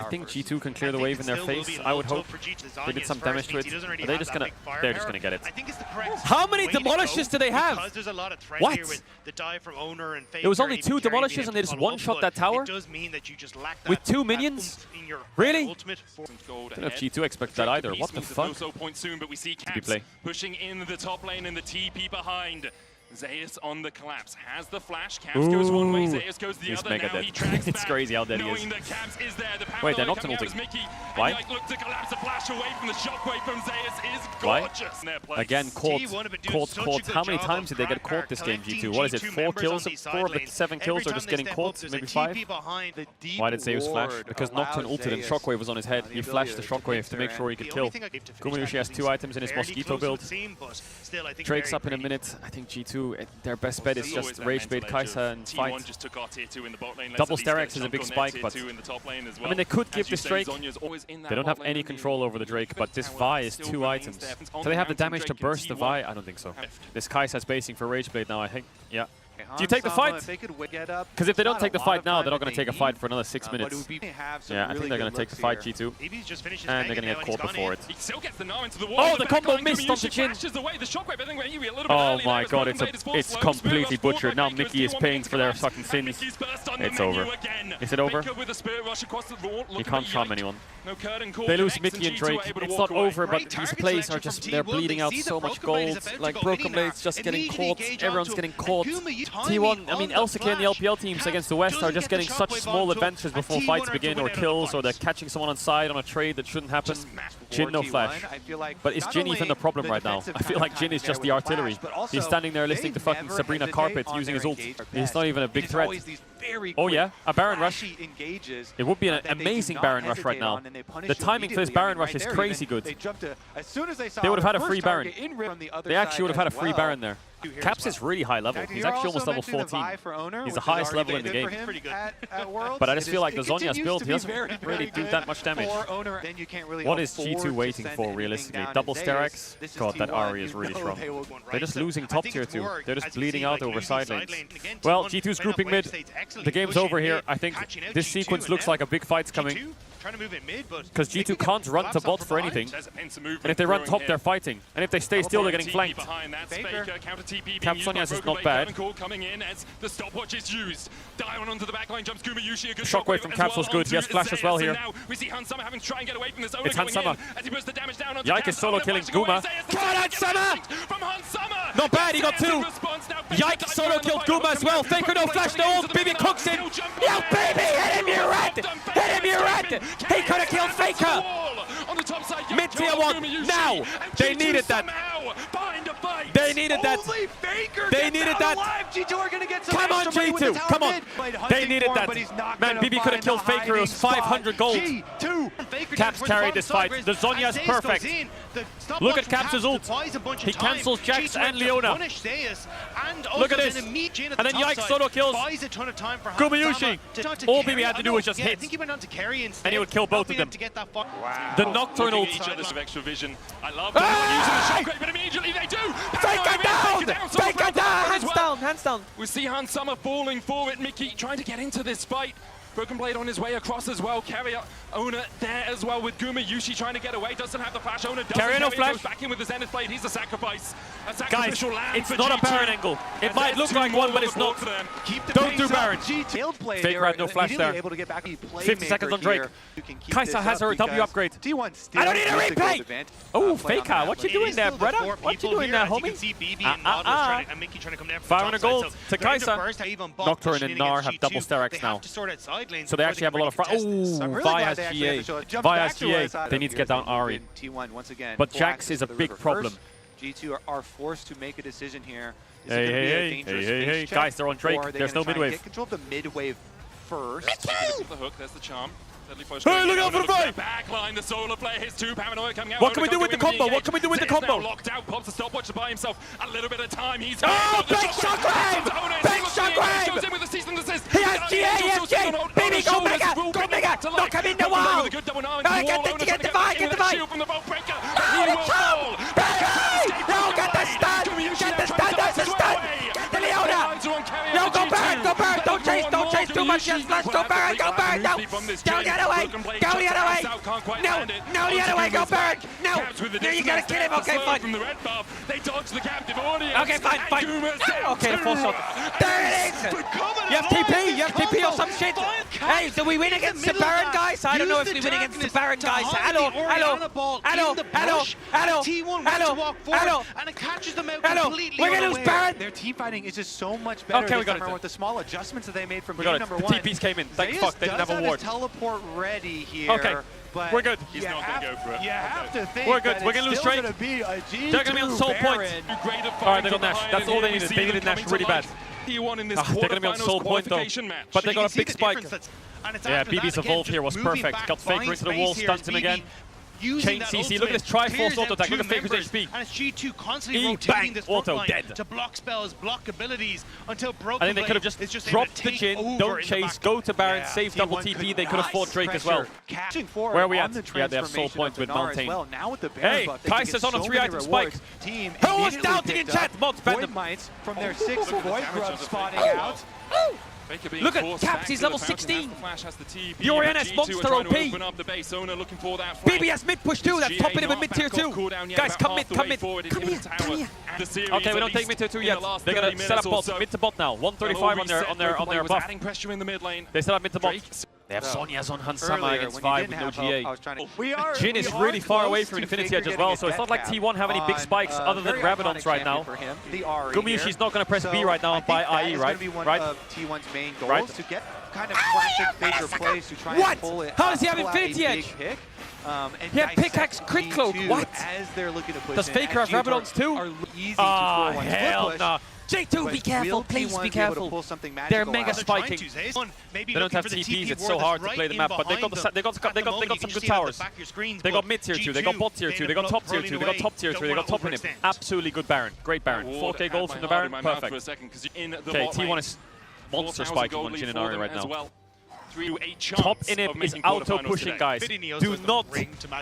think G2 can clear the wave in their face, I would hope. They did some damage to it. Are they just gonna... They're just gonna get it. How many demolishes do they have? What? It was only 2 demolishes and they just one-shot that tower? With 2 minions? Really? I don't know if G2 expects that either. What the fuck? TP pushing in the top lane and the TP behind. Zeus on the collapse, has the flash, Caps goes one way, Zeus goes the other, now he tracks It's crazy how dead he is. Wait, they're not ulted. Why? Look to collapse, a flash away from the shockwave from Zeus is gorgeous. Why? Again, caught. How many times did they get caught this game, G2? What is it, 4 kills? 4 of the 7 kills are just getting caught? Maybe 5? Why did Zeus flash? Because Nocturne ulted and Shockwave was on his head. He flashed the Shockwave to make sure he could kill. Gumayushi has 2 items in his Mosquito build. Drake's up in a minute. I think G2, their best bet is just Rage Bait Kai'Sa and fight. Double Sterex is a big spike, but I mean they could give this Drake. They don't have any control over the Drake, but this Vi is 2 items. So they have the damage to burst the Vi? I don't think so. This Kai'Sa's basing for Rage Blade now, I think. Yeah. Do you take the fight? Because if they don't take the fight now, they're not going to take a fight for another 6 minutes. Yeah, I think they're going to take the fight, G2. And they're going to get caught before it. Oh, the combo missed onto Jhin! Oh my god, it's completely butchered. Now Mickey is paying for their fucking sins. It's over. Is it over? He can't charm anyone. They lose Mickey and Drake. It's not over, but these plays are just, they're bleeding out so much gold. Like Broken Blade's just getting caught. Everyone's getting caught. T1, I mean, LCK and the LPL teams against the West are just getting such small advantages before fights begin or kills, or they're catching someone on side on a trade that shouldn't happen. Jhin no flash. But is Jhin even the problem right now? I feel like Jhin is just the artillery. He's standing there listening to fucking Sabrina Carpet using his ult. He's not even a big threat. Oh yeah, a Baron Rush. It would be an amazing Baron Rush right now. The timing for this Baron Rush is crazy good. They would have had a free Baron. They actually would have had a free Baron there. Caps is really high level. He's actually almost level 14. He's the highest level in the game. But I just feel like the Zhonya's build, he doesn't really do that much damage. What is G2 waiting for realistically? Double Sterex? God, that Ahri is really strong. They're just losing top tier 2. They're just bleeding out over side lanes. Well, G2's grouping mid. The game's over here. I think this sequence looks like a big fight's coming. Because G2 can't run to bot for anything. And if they run top, they're fighting. And if they stay still, they're getting flanked. Cap Sonya's is not bad. Coming in as the stopwatch is used. Dion onto the backline jumps Gumayushi. A good Shockwave from Caps was good. He has flash as well here. Now we see Hansama having to try and get away from this. It's Hansama. As he puts the damage down onto Yike is solo killing Guma. Come on, Hansama! From Hansama. Not bad, he got two. Yike solo killed Guma as well. Faker no flash, no ult. Bibi cooks him. Yo, baby, hit him, you rat! Hit him, you rat! He could have killed Faker. Mid-tier 1, now! They needed that. They needed that. They needed that. Come on, G2. Come on. They needed that. Man, Bibi could have killed Faker. It was 500 gold. Caps carried this fight. The Zonya's perfect. Look at Caps' ult. He cancels Jax and Leona. Look at this. And then Yike solo kills Gumayushi. All Bibi had to do was just hit. And he would kill both of them. The Nocturne ult. I love using the shockwave, but immediately they do. Faker down! Faker down! Hands down, hands down. We see Hansama falling for it. Mickey trying to get into this fight. Broken Blade on his way across as well. Carrier owner there as well with Gumayushi trying to get away. Doesn't have the flash. Owner doesn't. Carrier no flash. Goes back in with the Zenith Blade. He's a sacrifice. A Guys, sacrificial lamb it's for not G2. a Baron angle. It might look like one, but it's not. Don't do Baron. Faker had no flash there. 50 seconds on Drake. Kaisa has her W upgrade. I don't need a replay! Oh, Faker, what you doing there, brother? What you doing there, homie? Fire on a gold to Kaisa. Nocturne and Gnar have double Sterax now. So they actually have a lot of front. Oh, Vi has GA. Vi has GA. They need to get down Ari. But Jax is a big problem. G2 are forced to make a decision here. Hey. Guys, they're on Drake. There's no mid-wave. Get control of the mid-wave first. The hook, there's the charm. Hey, look out for the fight! Backline, the solar player, his two paranoia coming out. What can we do with the combo? What can we do with the combo? Locked out, pops the stopwatch by himself. A little bit of time. He's oh, big shockwave! Big shockwave! Goes in with the cease and desist. He has GA, he has GA! Baby, go bigger! Go bigger! Knock him in the wall! Get the fight, get the fight! Oh, the charm! Baby! No, get the stun! Get the stun, that's the stun! Get the Leona! No, go Baron, don't chase too much, just flash, go Baron, no! Go the other way, go the other way! No, the other way, go Baron! No, you gotta kill him, okay, fine. They dodge the captive audience. Okay, fine. Okay, the full shot. There it is! You have TP or some shit! Hey, do we win against the Baron, guys? I don't know if we win against the Baron, guys. Hello! We're gonna lose Baron! Their team fighting is just so much better. Okay, we got it. With the small adjustments that they made from we got it. number The one. TPs came in. Thank fuck, they didn't have a ward. Teleport ready here. Okay, but we're good. He's not going to go for it. You have to think we're good. We're going to lose Drake. They're going to be on soul point. Alright, they got Nash. That's all they needed. They needed Nash really bad. They're going to be on soul point though. But they got a big spike. Yeah, BB's evolve here was perfect. Got Faker into the wall, stuns him again. Chain CC, look at this Triforce auto attack, look at Faker's HP. And it's G2 constantly rotating this auto, dead. To block spells, block abilities until Broken I think they could have just dropped the Jhin, don't chase, go to Baron, save double TP, they could have fought Drake as well. Where are we at? Yeah, they have soul points with Mountain. Hey, Kaiser's on a 3-item spike. Who was doubting in chat? Mods ban them. From their 6 Void Grub spotting out. Look at Caps, he's level 16. Urianes monster OP. BB has mid push too, that's topping him with mid tier 2. Guys, come mid. Come here. Okay, we don't take mid tier 2 yet. They're gonna set up bot, mid to bot now. 135 on their buff. They set up mid to bot. They have Sonya's on Hansama against 5 with no GA. Jhin is really far away from Infinity Edge as well, so it's not like T1 have any big spikes other than Rabadon's right now. Gumayushi's not going to press B right now and buy IE, right? T1's main goals to get kind of classic Faker plays to try and pull it. How does he have Infinity Edge? He had pickaxe crit cloak. What? Does Faker have Rabadon's too? Ah, hell no. J2, be careful, please be careful. They're mega spiking. They don't have TPs, it's so hard to play the map, but they got some good towers. They got mid tier 2, they got bot tier 2, they got top tier 2, they got top tier 3, they got top in him. Absolutely good Baron, great Baron. 4k gold from the Baron, perfect. Okay, T1 is monster spiking on Jhin and Ari right now. Top inhib is auto-pushing, guys. Do not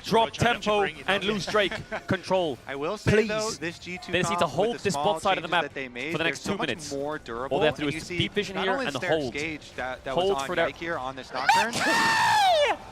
drop tempo and lose Drake. Control. Please. They just need to hold this bot side of the map for the next 2 minutes. All they have to do is deep vision here and hold. Hold for that.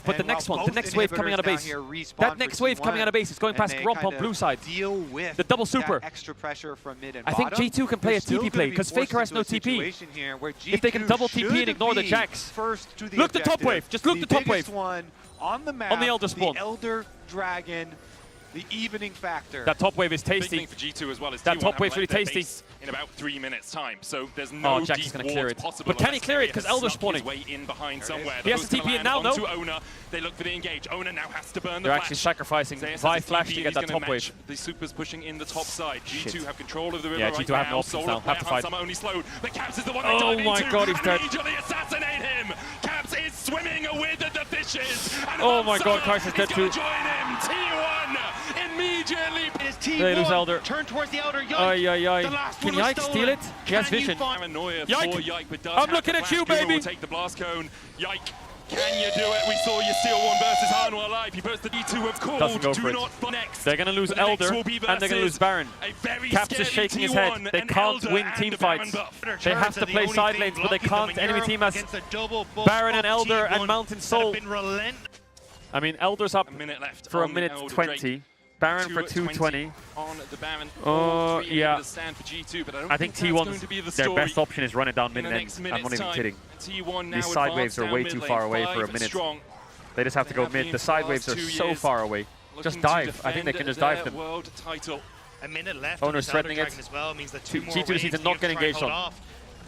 wave, but the next one, the next wave coming out of base. That next wave coming out of base is going past Grump on blue side. Deal with the double super. extra pressure from mid and I think G2 can play a TP play, because Faker has no TP. If they can double TP and ignore the jacks. Look the top wave, just look the top wave. On the map, on the Elder spawn. The Elder Dragon, the evening factor. That top wave is tasty. Big thing for G2 as well is that T1 top wave's really have left tasty. their base in about 3 minutes time, so there's no Jack is deep going to clear wards it. possible. But can he clear it? Because Elder's spawning. Way in behind somewhere. He has to TP in now, no? Ona. They look for the engage. Ona now has to burn the They're flash. actually sacrificing Vi Flash to get that top wave. The Supers pushing in the top side. G2 Shit. have control of the river Yeah, right G2 have now. no options now. Have to fight. Some only slowed. But Caps is the one they Oh dive my into god, he's and dead. immediately assassinate him. Caps is swimming with the fishes. And Oh my god, Kai's is dead too. Join him. T1 immediately. They lose Elder. Turn towards the Elder. Ay, ay, ay. Can Yike steal it? He has vision. Yike! I'm looking at you, baby! Will take the blast cone. Yike! Can you do it? We saw you steal one versus Hanwha alive. He puts the D2 of called. Doesn't go do for it. not fall next. They're going to lose Elder and they're going to lose Baron. Caps is shaking his head. They can't win team fights. They have to play side lanes, but they can't. Enemy team has Baron and Elder and Mountain Soul. I mean, Elder's up for a minute 20. Baron for 220. Oh, yeah. I think T1's their best option is run it down mid and end. I'm not even kidding. These side waves are way too far away for a minute. They just have to go mid. The side waves are so far away. Just dive. I think they can just dive them. A minute left. Owner's threatening it. As well means that G2 just needs to not get engaged on.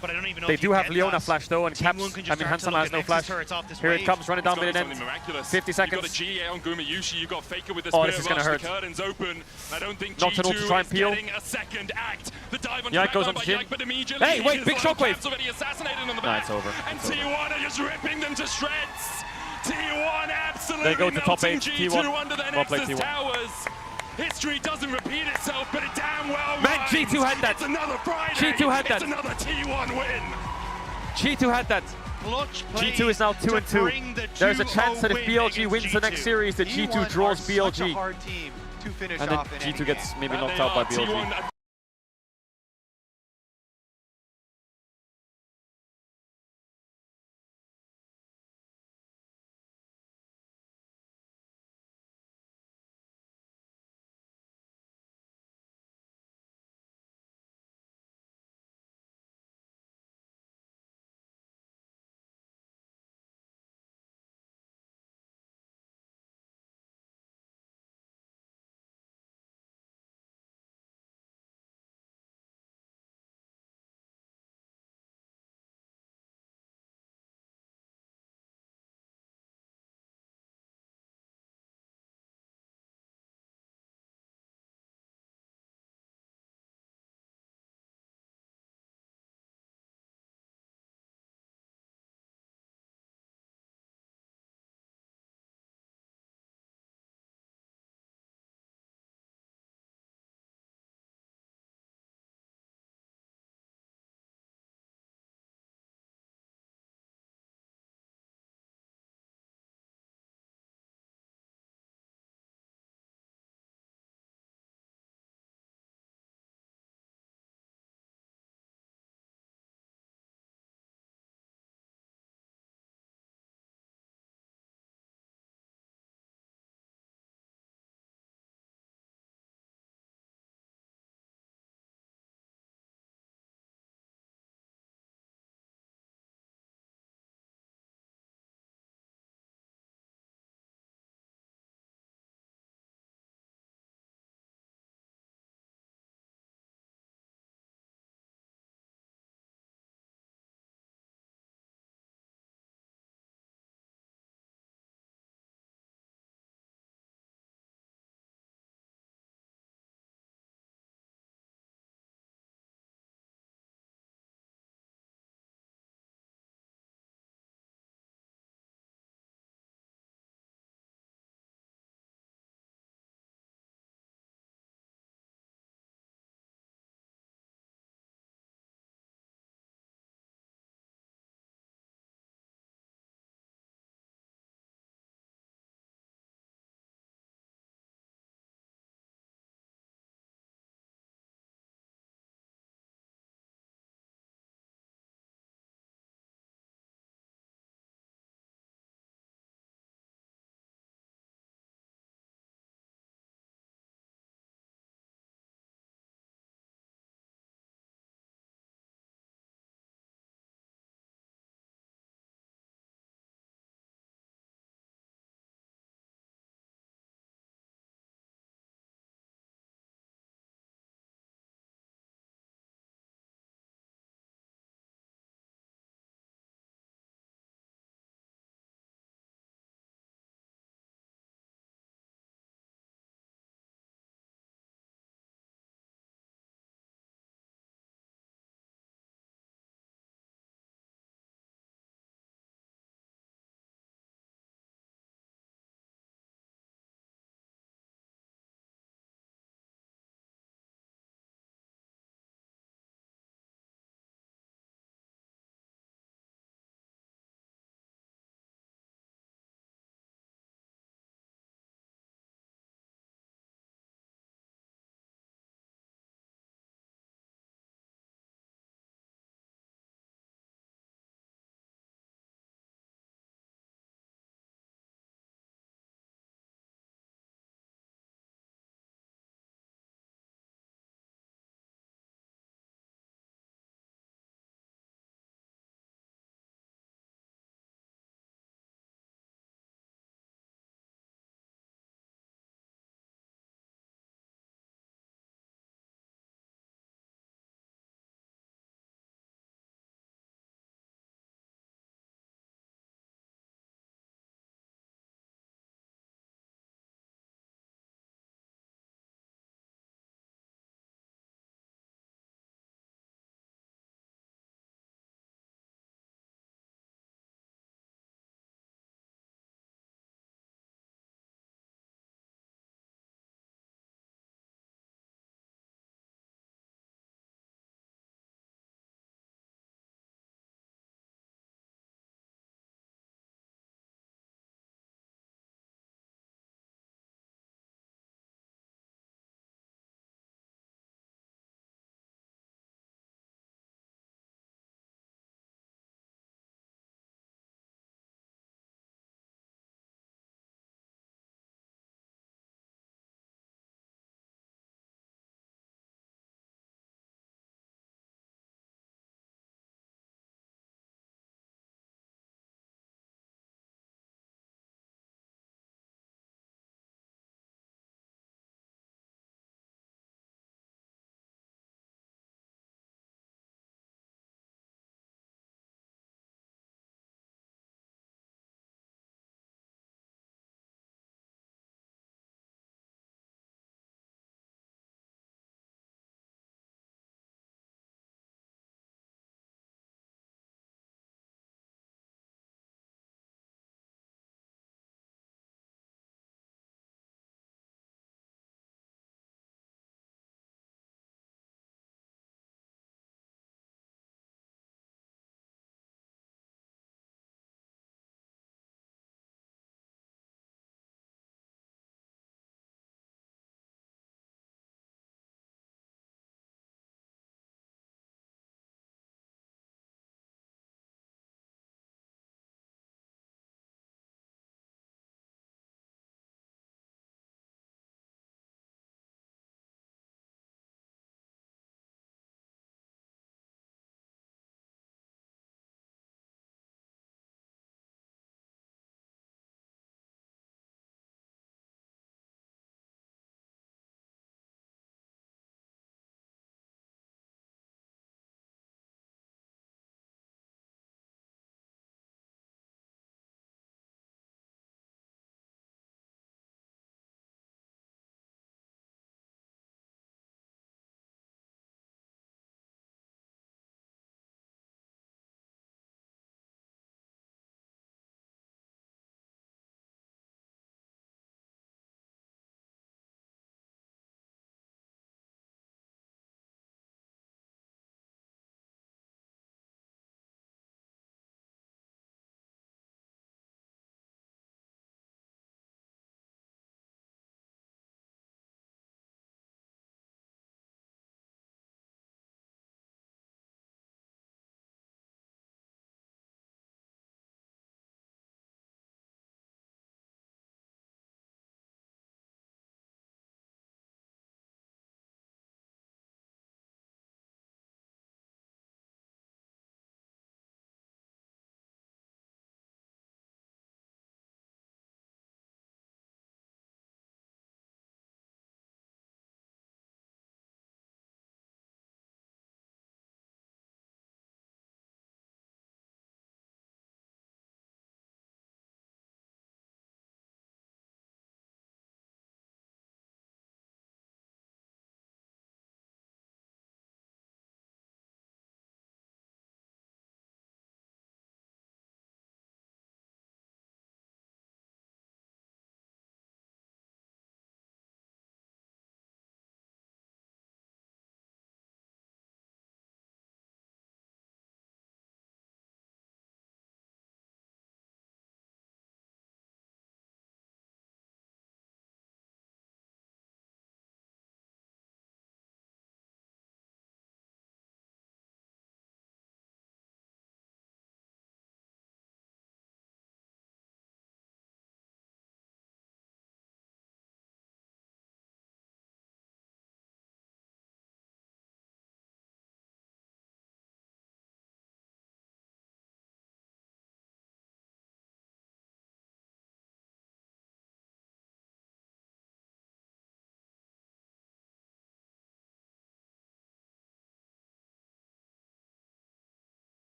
But I don't even know they if do have Leona flash though, and Caps, I mean Handsome has no flash. Here it comes, run it down mid and end. 50 seconds. You've got a GA on Gumayushi, you've got Faker with the oh, this is gonna hurt. The curtains open. I don't think Not G2 to try and peel. getting a second act. The dive on Yike goes on Jin. Hey, wait, big shockwave. No, it's over. And T1 are just ripping them to shreds. T1 absolutely they go to top 8. T1. Under their Well played, Nexus T1. Towers. History doesn't repeat itself, but it damn well Man, rhymes. G2 had that. It's another Friday. G2 had that. It's another T1 win. G2 had that. G2 is now 2-2. There's a chance that if BLG wins the next series, that G2 draws BLG. And then G2 gets maybe knocked out by BLG.